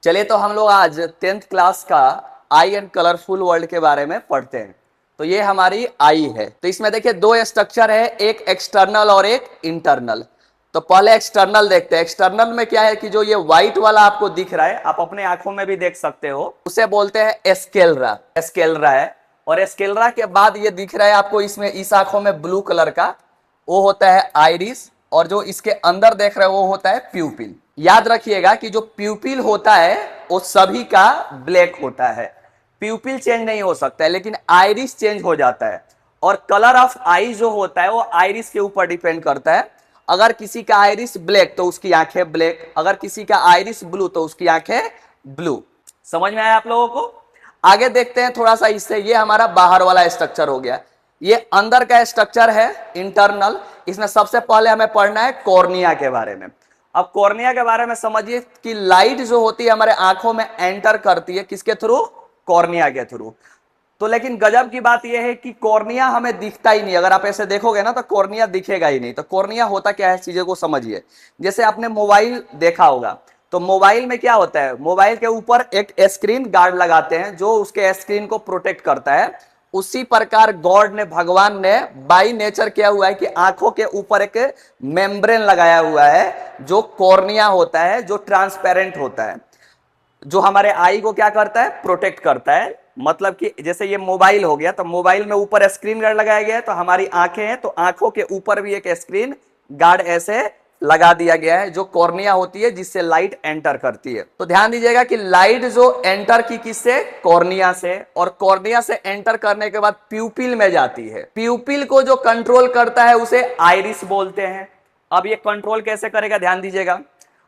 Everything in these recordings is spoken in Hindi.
चलिए तो हम लोग आज 10th क्लास का आई एंड कलरफुल वर्ल्ड के बारे में पढ़ते हैं। तो ये हमारी आई है। तो इसमें देखिए दो स्ट्रक्चर है, एक एक्सटर्नल और एक इंटरनल। तो पहले एक्सटर्नल देखते हैं। एक्सटर्नल में क्या है कि जो ये व्हाइट वाला आपको दिख रहा है, आप अपने आंखों में भी देख सकते हो, उसे बोलते हैं एस्केलरा। एस्केलरा है। और एस्केलरा के बाद ये दिख रहा है आपको इसमें, इस आंखों में ब्लू कलर का, वो होता है आइरिस। और जो इसके अंदर देख रहे हो वो होता है प्यूपिल। याद रखिएगा कि जो प्यूपिल होता है वो सभी का ब्लैक होता है। प्यूपिल चेंज नहीं हो सकता है, लेकिन आइरिस चेंज हो जाता है। और कलर ऑफ आई जो होता है वो आइरिस के ऊपर डिपेंड करता है। अगर किसी का आइरिस ब्लैक तो उसकी आंखें ब्लैक, अगर किसी का आइरिस ब्लू तो उसकी आंखें ब्लू। समझ में आया आप लोगों को? आगे देखते हैं थोड़ा सा इससे। ये हमारा बाहर वाला स्ट्रक्चर हो गया। ये अंदर का स्ट्रक्चर है इंटरनल। इसमें सबसे पहले हमें पढ़ना है कॉर्निया के बारे में। अब कॉर्निया के बारे में समझिए कि लाइट जो होती है हमारे आंखों में एंटर करती है किसके थ्रू? कॉर्निया के थ्रू। तो लेकिन गजब की बात यह है कि कॉर्निया हमें दिखता ही नहीं। अगर आप ऐसे देखोगे ना तो कॉर्निया दिखेगा ही नहीं। तो कॉर्निया होता क्या है, चीजों को समझिए। जैसे आपने मोबाइल देखा होगा, तो मोबाइल में क्या होता है, मोबाइल के ऊपर एक स्क्रीन गार्ड लगाते हैं जो उसके स्क्रीन को प्रोटेक्ट करता है। उसी प्रकार गॉड ने, भगवान ने बाई नेचर किया हुआ है कि आंखों के ऊपर एक मेम्ब्रेन लगाया हुआ है जो कॉर्निया होता है, जो ट्रांसपेरेंट होता है, जो हमारे आई को क्या करता है, प्रोटेक्ट करता है। मतलब कि जैसे ये मोबाइल हो गया, तो मोबाइल में ऊपर स्क्रीन गार्ड लगाया गया है, तो हमारी आंखें हैं तो आंखों के ऊपर भी एक स्क्रीन गार्ड ऐसे लगा दिया गया है जो कॉर्निया होती है, जिससे लाइट एंटर करती है। तो ध्यान दीजिएगा कि लाइट जो एंटर की किससे? कॉर्निया से। और कॉर्निया से एंटर करने के बाद प्यूपिल में जाती है। प्यूपिल को जो कंट्रोल करता है उसे आइरिस बोलते हैं। अब ये कंट्रोल कैसे करेगा, ध्यान दीजिएगा।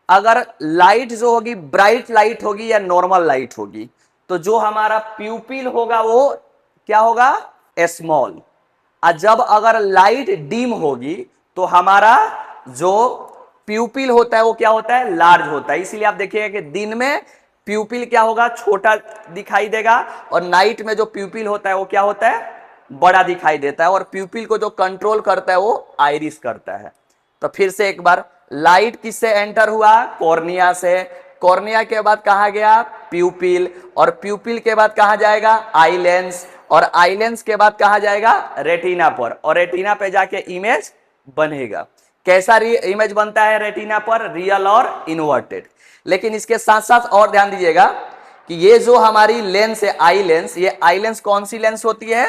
अगर लाइट जो होगी ब्राइट लाइट होगी या नॉर्मल लाइट होगी, तो जो हमारा प्यूपिल होगा वो क्या होगा? स्मॉल। और जब अगर लाइट डिम होगी तो हमारा जो प्यूपिल होता है वो क्या होता है? लार्ज होता है। इसीलिए आप देखिएगा कि दिन में प्यूपिल क्या होगा? छोटा दिखाई देगा, और नाइट में जो प्यूपिल होता है वो क्या होता है? बड़ा दिखाई देता है। और प्यूपिल को जो कंट्रोल करता है वो आइरिस करता है। तो फिर से एक बार, लाइट किससे एंटर हुआ? कॉर्निया से। कॉर्निया के बाद कहां गया? प्यूपिल। और प्यूपिल के बाद कहां जाएगा? Eye lens. और आई लेंस के बाद कहां जाएगा? रेटिना पर। और रेटिना पे जाके इमेज बनेगा। कैसा इमेज बनता है रेटिना पर? रियल और इन्वर्टेड। लेकिन इसके साथ साथ और ध्यान दीजिएगा कि ये जो हमारी लेंस है, आई लेंस, ये आई लेंस कौन सी लेंस होती है?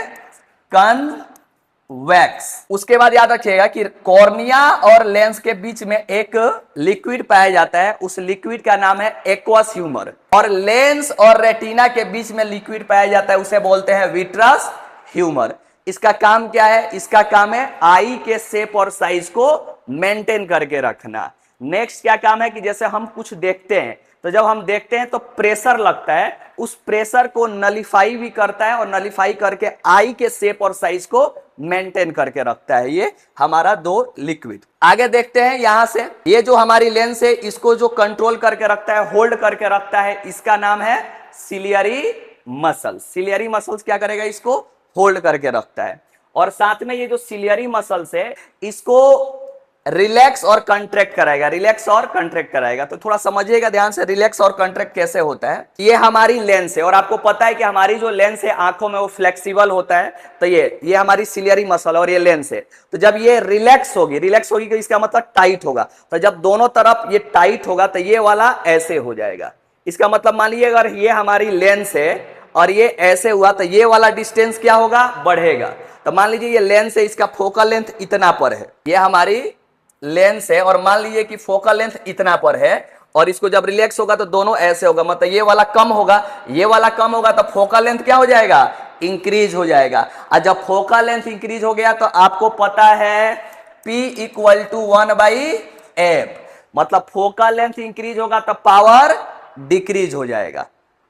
कन्वेक्स। उसके बाद याद रखिएगा कि कॉर्निया और लेंस के बीच में एक लिक्विड पाया जाता है, उस लिक्विड का नाम है एक्वस ह्यूमर। और लेंस और रेटिना के बीच में लिक्विड पाया जाता है, उसे बोलते हैं विट्रस ह्यूमर। इसका काम क्या है? इसका काम है आई के शेप और साइज को मेंटेन करके रखना। नेक्स्ट क्या काम है कि जैसे हम कुछ देखते हैं, तो जब हम देखते हैं तो प्रेशर लगता है, उस प्रेशर को नलिफाई भी करता है, और नलिफाई करके आई के शेप और साइज को मेंटेन करके रखता है। ये हमारा दो लिक्विड। आगे देखते हैं यहां से, ये जो हमारी लेंस है इसको जो कंट्रोल करके रखता है, होल्ड करके रखता है, इसका नाम है सिलियरी मसल। सिलियरी मसल्स क्या करेगा? इसको होल्ड करके रखता है। और साथ में ये जो सिलियरी मसल्स है इसको रिलैक्स और कंट्रैक्ट कराएगा, रिलैक्स और कंट्रैक्ट कराएगा। तो थोड़ा समझिएगा ध्यान से, रिलैक्स और कंट्रैक्ट कैसे होता है। ये हमारी लेंस है, और आपको पता है कि हमारी जो लेंस है आंखों में वो फ्लेक्सिबल होता है। तो ये हमारी सिलियरी मसल और ये लेंस है। तो जब ये रिलैक्स होगी तो इसका मतलब टाइट होगा। तो जब दोनों तरफ ये टाइट होगा तो ये वाला ऐसे हो जाएगा। इसका मतलब मान लीजिए अगर ये हमारी लेंस है और ये ऐसे हुआ तो ये वाला डिस्टेंस क्या होगा? बढ़ेगा। तो मान लीजिए ये लेंस है, इसका फोकल लेंथ इतना पर है, ये हमारी लेंस है, और मान लीजिए कि फोकल लेंथ इतना पर है, और इसको जब रिलैक्स होगा तो दोनों ऐसे होगा, मतलब ये वाला कम होगा, ये वाला कम होगा, तो फोकल लेंथ क्या हो जाएगा? इंक्रीज हो जाएगा। और जब फोकल लेंथ इंक्रीज हो गया तो आपको पता है P = 1/f, मतलब फोकल लेंथ इंक्रीज होगा तो पावर डिक्रीज हो जाएगा।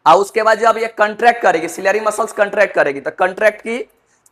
और उसके बाद जब ये कंट्रैक्ट करेगी, सिलियरी मसल्स कंट्रैक्ट करेगी, तो कंट्रैक्ट की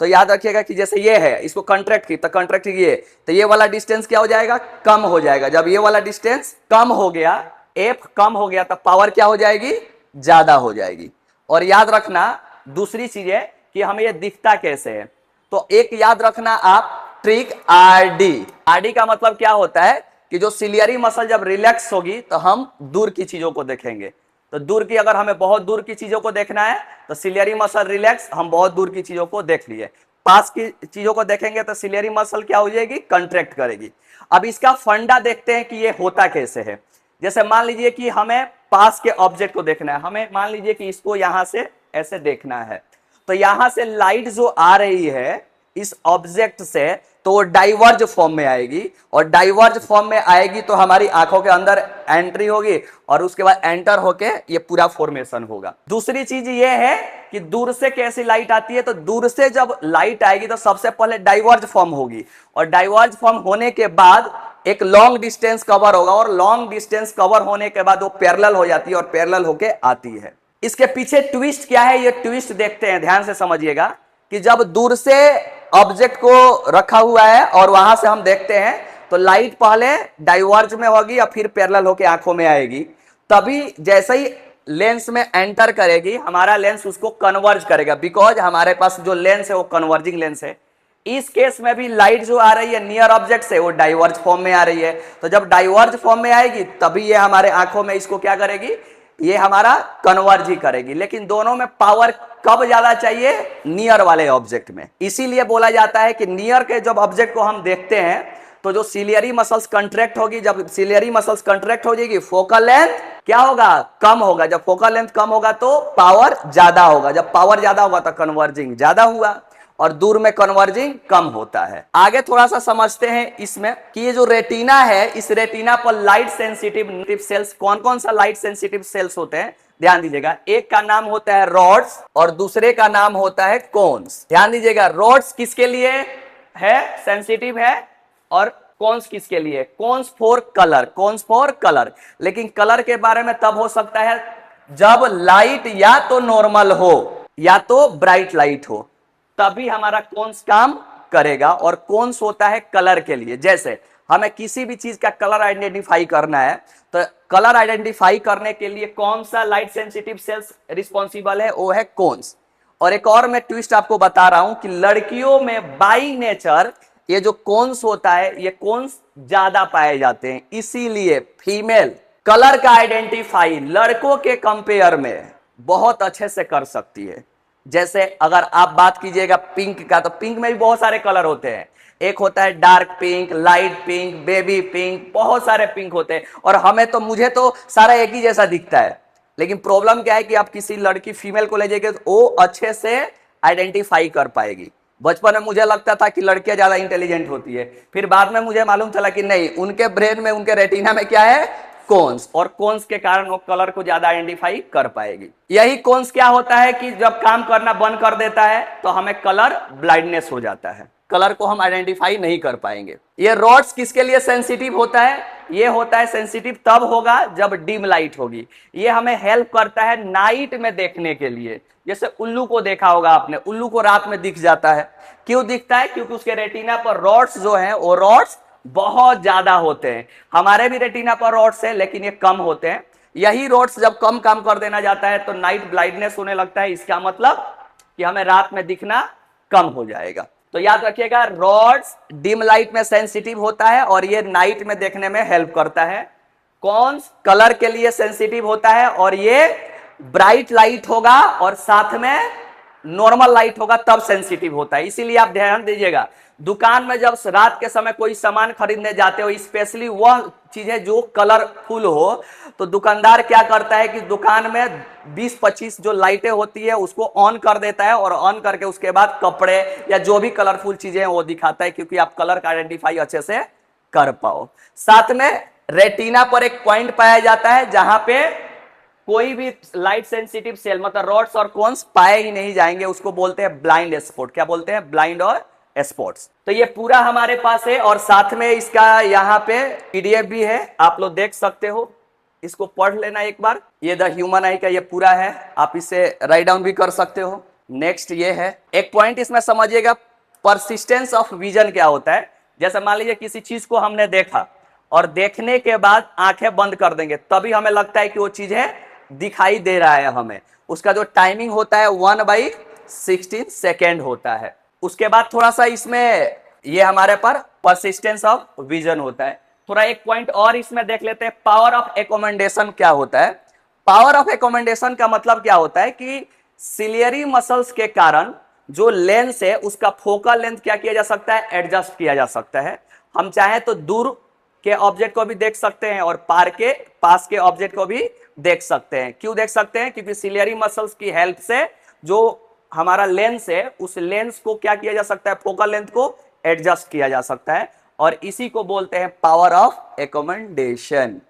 तो याद रखिएगा कि जैसे ये है, इसको कंट्रैक्ट की तो कंट्रैक्ट की तो ये वाला डिस्टेंस क्या हो जाएगा? कम हो जाएगा। जब ये वाला डिस्टेंस कम हो गया, एफ कम हो गया, तो पावर क्या हो जाएगी? ज्यादा हो जाएगी। और याद रखना दूसरी चीज है कि हमें ये दिखता कैसे है। तो एक याद रखना आप ट्रिक, आरडी। आरडी का मतलब क्या होता है कि जो सिलियरी मसल जब रिलैक्स होगी तो हम दूर की चीजों को देखेंगे, तो दूर की, अगर हमें बहुत दूर की चीजों को देखना है तो सिलियरी मसल रिलैक्स, हम बहुत दूर की चीजों को देख लिए। पास की चीजों को देखेंगे तो सिलियरी मसल क्या हो जाएगी, कंट्रैक्ट करेगी। अब इसका फंडा देखते हैं कि ये होता कैसे है। जैसे मान लीजिए कि हमें पास के ऑब्जेक्ट को देखना है, हमें मान लीजिए कि इसको यहां से ऐसे देखना है, तो यहां से लाइट जो आ रही है इस ऑब्जेक्ट से, तो वो डाइवर्ज फॉर्म में आएगी, और डाइवर्ज फॉर्म में आएगी तो हमारी आंखों के अंदर एंट्री होगी, और उसके बाद एंटर होके ये पूरा फॉर्मेशन होगा। दूसरी चीज ये है कि दूर से कैसी लाइट आती है, तो दूर से जब लाइट आएगी तो सबसे पहले डाइवर्ज फॉर्म होगी, और डाइवर्ज फॉर्म होने के बाद एक लॉन्ग डिस्टेंस कवर होगा, और लॉन्ग डिस्टेंस कवर होने के बाद वो पैरेलल हो जाती है और पैरेलल होके आती है। इसके पीछे ट्विस्ट क्या है, ये ट्विस्ट देखते हैं, ध्यान से समझिएगा कि जब दूर से ऑब्जेक्ट को रखा हुआ है और वहां से हम देखते हैं तो लाइट पहले डाइवर्ज में होगी और फिर पैरेलल होके आंखों में आएगी, तभी जैसे ही लेंस में एंटर करेगी हमारा लेंस उसको कन्वर्ज करेगा, बिकॉज हमारे पास जो लेंस है वो कन्वर्जिंग लेंस है। इस केस में भी लाइट जो आ रही है नियर ऑब्जेक्ट से वो डाइवर्ज फॉर्म में आ रही है, तो जब डाइवर्ज फॉर्म में आएगी तभी ये हमारे आंखों में इसको क्या करेगी, ये हमारा कन्वर्ज ही करेगी। लेकिन दोनों में पावर कब ज्यादा चाहिए, नियर वाले ऑब्जेक्ट में। इसीलिए बोला जाता है कि नियर के जब ऑब्जेक्ट को हम देखते हैं तो जो सिलियरी मसल्स कंट्रैक्ट होगी, जब सिलियरी मसल्स कंट्रैक्ट हो जाएगी फोकल लेंथ क्या होगा, कम होगा। जब फोकल लेंथ कम होगा तो पावर ज्यादा होगा, जब पावर ज्यादा होगा तो कन्वर्जिंग ज्यादा हुआ, और दूर में कन्वर्जिंग कम होता है। आगे थोड़ा सा समझते हैं इसमें कि ये जो रेटिना है, इस रेटिना पर लाइट सेंसिटिव सेल्स, कौन कौन सा लाइट सेंसिटिव सेल्स होते हैं, ध्यान दीजिएगा। एक का नाम होता है रॉड्स और दूसरे का नाम होता है कोन्स। ध्यान दीजिएगा, रॉड्स किसके लिए है, सेंसिटिव है, और कोन्स किसके लिए, cones for colour, cones for colour. लेकिन कलर के बारे में तब हो सकता है जब लाइट या तो नॉर्मल हो या तो ब्राइट लाइट हो, तभी हमारा कोन्स काम करेगा, और कोन्स होता है कलर के लिए। जैसे हमें किसी भी चीज का कलर आइडेंटिफाई करना है, तो कलर आइडेंटिफाई करने के लिए कौन सा लाइट सेंसिटिव सेल्स रिस्पॉन्सिबल है, वो है कोन्स। और एक और मैं ट्विस्ट आपको बता रहा हूं कि लड़कियों में बाई नेचर ये जो कोन्स होता है, ये कोन्स ज्यादा पाए जाते हैं, इसीलिए फीमेल कलर का आइडेंटिफाई लड़कों के कंपेयर में बहुत अच्छे से कर सकती है। जैसे अगर आप बात कीजिएगा पिंक का, तो पिंक में भी बहुत सारे कलर होते हैं, एक होता है dark pink, light pink, baby pink, बहुत सारे पिंक होते हैं, और हमें तो, मुझे तो सारा एक ही जैसा दिखता है। लेकिन प्रॉब्लम क्या है कि आप किसी लड़की फीमेल को ले जाइए तो वो अच्छे से आइडेंटिफाई कर पाएगी। बचपन में मुझे लगता था कि लड़कियां ज्यादा इंटेलिजेंट होती है, फिर बाद में मुझे मालूम चला कि नहीं, उनके ब्रेन में, उनके रेटिना में क्या है, कोन्स, और कोन्स के कारण वो कलर को ज्यादा आइडेंटिफाई कर पाएगी। यही कोन्स क्या होता है कि जब काम करना बंद कर देता है तो हमें कलर ब्लाइंडनेस हो जाता है, कलर को हम आइडेंटिफाई नहीं कर पाएंगे। ये रॉड्स किसके लिए सेंसिटिव होता है, ये होता है सेंसिटिव तब होगा जब डिम लाइट होगी। ये हमें हेल्प करता है नाइट में देखने के लिए। जैसे उल्लू को देखा होगा आपने, उल्लू को रात में दिख जाता है, क्यों दिखता है, क्योंकि उसके रेटिना पर रॉड्स जो है वो रॉड्स बहुत ज्यादा होते हैं। हमारे भी रेटिना पर रॉड्स है लेकिन ये कम होते हैं। यही रॉड्स जब कम काम कर देना जाता है तो नाइट ब्लाइंडनेस होने लगता है। इसका मतलब कि हमें रात में दिखना कम हो जाएगा। तो याद रखिएगा, रॉड्स डिम लाइट में सेंसिटिव होता है और ये नाइट में देखने में हेल्प करता है। कॉन्स कलर के लिए सेंसिटिव होता है और ये ब्राइट लाइट होगा और साथ में नॉर्मल लाइट होगा तब सेंसिटिव होता है। इसीलिए आप ध्यान दीजिएगा, दुकान में जब रात के समय कोई सामान खरीदने जाते हो, स्पेशली वह चीजें जो कलरफुल हो, तो दुकानदार क्या करता है कि दुकान में 20-25 जो लाइटें होती है उसको ऑन कर देता है, और ऑन करके उसके बाद कपड़े या जो भी कलरफुल चीजें हैं वो दिखाता है, क्योंकि आप कलर का आइडेंटिफाई अच्छे से कर पाओ। साथ में रेटिना पर एक पॉइंट पाया जाता है जहां पे कोई भी लाइट सेंसिटिव सेल, मतलब रॉड्स और कोन्स पाए ही नहीं जाएंगे, उसको बोलते हैं ब्लाइंड स्पॉट। क्या बोलते हैं, ब्लाइंड और स्पॉट्स। तो ये पूरा हमारे पास है, और साथ में इसका यहाँ पे पीडीएफ भी है, आप लोग देख सकते हो, इसको पढ़ लेना एक बार। ये द ह्यूमन आई का ये पूरा है, आप इसे राइट डाउन भी कर सकते हो। नेक्स्ट ये है, एक पॉइंट इसमें समझिएगा, परसिस्टेंस ऑफ विजन क्या होता है। जैसे मान लीजिए किसी चीज को हमने देखा और देखने के बाद आंखें बंद कर देंगे, तभी हमें लगता है कि वो चीज है, दिखाई दे रहा है हमें। उसका जो टाइमिंग होता है 1/16 सेकेंड होता है। उसके बाद थोड़ा सा इसमें ये हमारे पर परसिस्टेंस ऑफ विजन होता है। थोड़ा एक पॉइंट और इसमें देख लेते हैं, पावर ऑफ एकोमेंडेशन क्या होता है। पावर ऑफ एकोमेंडेशन का मतलब क्या होता है कि सिलियरी मसल्स के कारण जो लेंस है उसका फोकल लेंथ क्या किया जा सकता है, एडजस्ट किया जा सकता है। हम चाहे तो दूर के ऑब्जेक्ट को भी देख सकते हैं और पास के ऑब्जेक्ट को भी देख सकते हैं। क्यों देख सकते हैं? क्योंकि सिलियरी मसल्स की हेल्प से जो हमारा लेंस है उस लेंस को क्या किया जा सकता है, फोकल लेंथ को एडजस्ट किया जा सकता है, और इसी को बोलते हैं पावर ऑफ एकोमेंडेशन।